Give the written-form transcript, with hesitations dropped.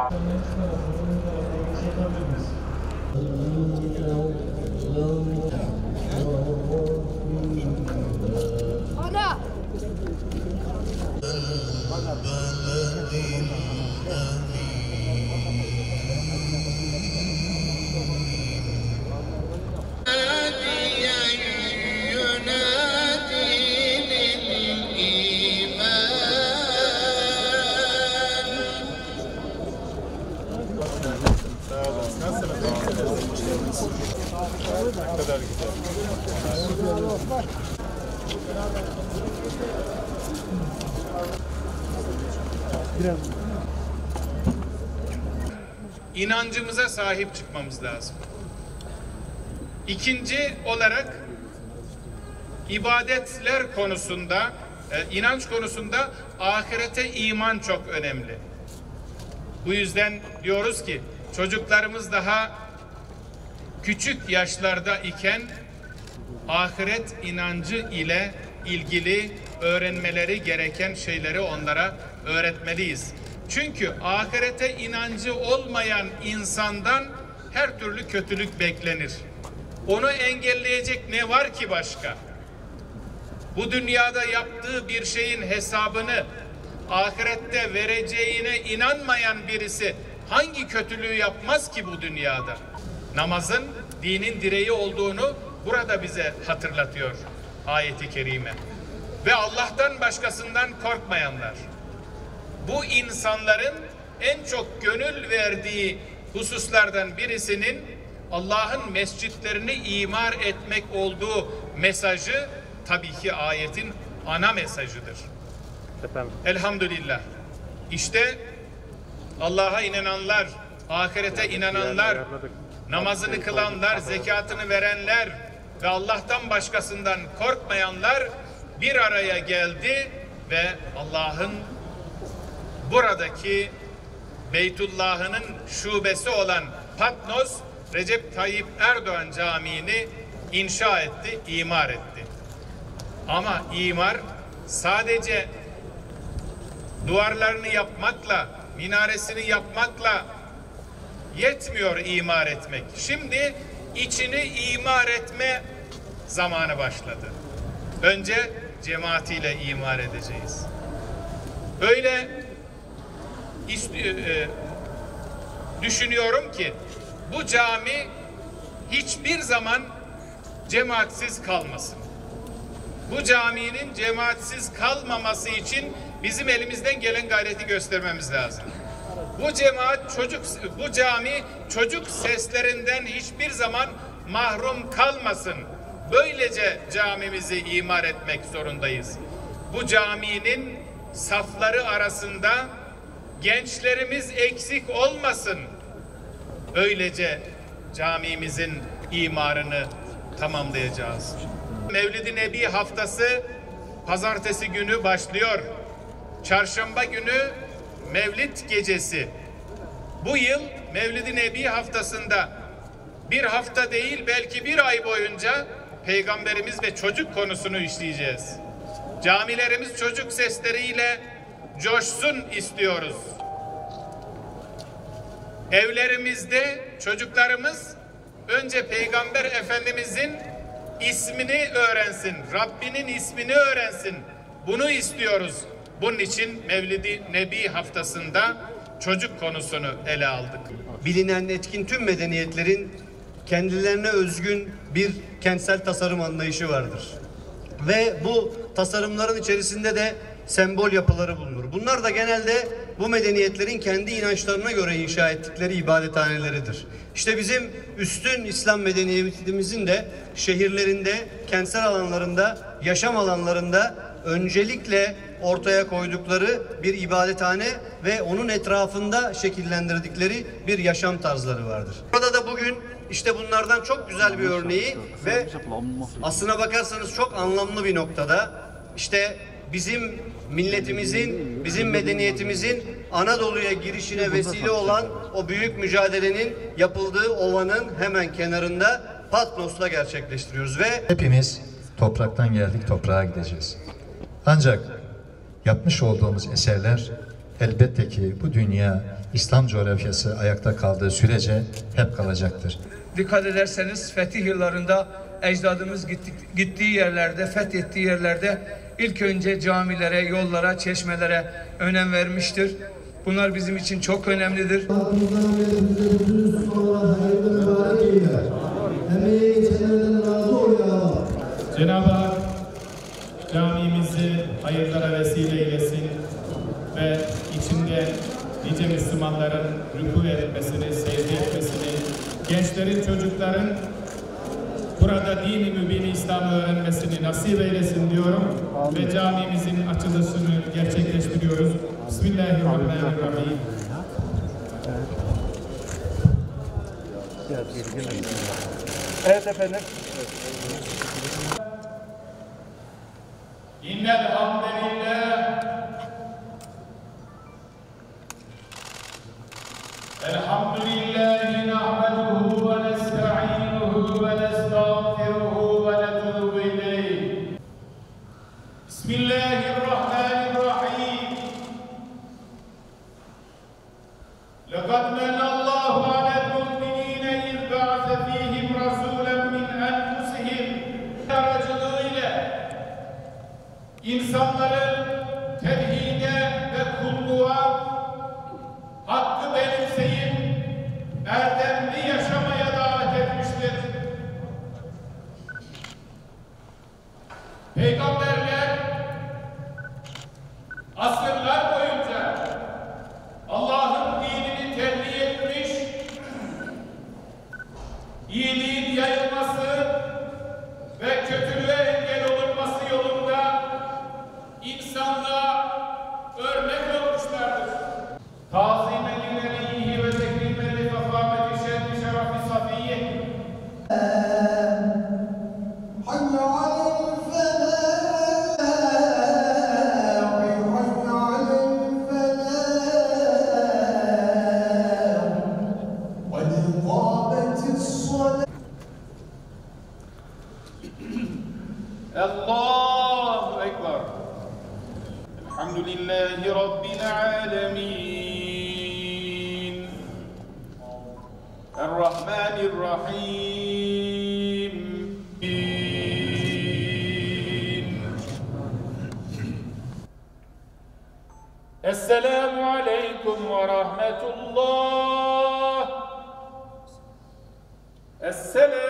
Ana! Ne kadar güzel. İnancımıza sahip çıkmamız lazım. İkinci olarak ibadetler konusunda, inanç konusunda ahirete iman çok önemli. Bu yüzden diyoruz ki çocuklarımız daha küçük yaşlarda iken ahiret inancı ile ilgili öğrenmeleri gereken şeyleri onlara öğretmeliyiz. Çünkü ahirete inancı olmayan insandan her türlü kötülük beklenir. Onu engelleyecek ne var ki başka? Bu dünyada yaptığı bir şeyin hesabını ahirette vereceğine inanmayan birisi hangi kötülüğü yapmaz ki bu dünyada? Namazın dinin direği olduğunu burada bize hatırlatıyor ayeti kerime. Ve Allah'tan başkasından korkmayanlar. Bu insanların en çok gönül verdiği hususlardan birisinin Allah'ın mescitlerini imar etmek olduğu mesajı tabii ki ayetin ana mesajıdır. Elhamdülillah. İşte Allah'a inananlar, ahirete inananlar, namazını kılanlar, zekatını verenler ve Allah'tan başkasından korkmayanlar bir araya geldi ve Allah'ın buradaki Beytullah'ının şubesi olan Patnos Recep Tayyip Erdoğan Camii'ni inşa etti, imar etti. Ama imar sadece duvarlarını yapmakla, minaresini yapmakla yetmiyor imar etmek. Şimdi içini imar etme zamanı başladı. Önce cemaatiyle imar edeceğiz. Öyle düşünüyorum ki bu cami hiçbir zaman cemaatsiz kalmasın. Bu caminin cemaatsiz kalmaması için bizim elimizden gelen gayreti göstermemiz lazım. Bu cami çocuk seslerinden hiçbir zaman mahrum kalmasın. Böylece camimizi imar etmek zorundayız. Bu caminin safları arasında gençlerimiz eksik olmasın. Öylece camimizin imarını tamamlayacağız. Mevlid-i Nebi haftası pazartesi günü başlıyor. Çarşamba günü Mevlid gecesi. Bu yıl Mevlid-i Nebi haftasında bir hafta değil belki bir ay boyunca Peygamberimiz ve çocuk konusunu işleyeceğiz. Camilerimiz çocuk sesleriyle coşsun istiyoruz. Evlerimizde çocuklarımız önce Peygamber Efendimizin ismini öğrensin, Rabbinin ismini öğrensin. Bunu istiyoruz. Bunun için Mevlid-i Nebi haftasında çocuk konusunu ele aldık. Bilinen etkin tüm medeniyetlerin kendilerine özgün bir kentsel tasarım anlayışı vardır. Ve bu tasarımların içerisinde de sembol yapıları bulunur. Bunlar da genelde bu medeniyetlerin kendi inançlarına göre inşa ettikleri ibadethaneleridir. İşte bizim üstün İslam medeniyetimizin de şehirlerinde, kentsel alanlarında, yaşam alanlarında öncelikle ortaya koydukları bir ibadethane ve onun etrafında şekillendirdikleri bir yaşam tarzları vardır. Burada da bugün işte bunlardan çok güzel bir örneği ve aslına bakarsanız çok anlamlı bir noktada işte bizim milletimizin, bizim medeniyetimizin Anadolu'ya girişine vesile olan o büyük mücadelenin yapıldığı ovanın hemen kenarında Patnos'ta gerçekleştiriyoruz ve hepimiz topraktan geldik, toprağa gideceğiz. Ancak yapmış olduğumuz eserler elbette ki bu dünya İslam coğrafyası ayakta kaldığı sürece hep kalacaktır. Dikkat ederseniz fetih yıllarında ecdadımız gittiği yerlerde, fethettiği yerlerde ilk önce camilere, yollara, çeşmelere önem vermiştir. Bunlar bizim için çok önemlidir. Cenab-ı Hak camimizi hayırlara vesile eylesin ve içinde nice Müslümanların rükû etmesini, secde etmesini, gençlerin, çocukların burada dini mübini İslam'ı öğrenmesini nasip eylesin diyorum ve camimizin açılışını gerçekleştiriyoruz. Bismillahirrahmanirrahim. Evet efendim. İnnel hamdelillah. Elhamdülillahi nahmeduhu ve nesta'inuhu ve nestağfiruhu ve netubu ileyh. Bismillahirrahmanirrahim. Lekad menallahu alel mu'minine iz ba'se fihim rasulen min enfusihim. Aracılığıyla insanları tevhide ve kulluğa, hakkı benimseyip erdemli yaşamaya davet etmiştir. Peygamberler asırlar boyunca Allah'ın dinini tebliğ etmiş, iyiliğin yayılması ve kötülüğe engel olunması yolunda insanlığa örnek olmuşlardır. Tazimen li nebiyyihi ve tekrimen li fefâmeti şerri şerafi safiyyih. Allahu Ekber. Elhamdülillahi Rabbil alemin. Errahmanirrahim. Esselamu aleyküm ve rahmetullah. Esselamu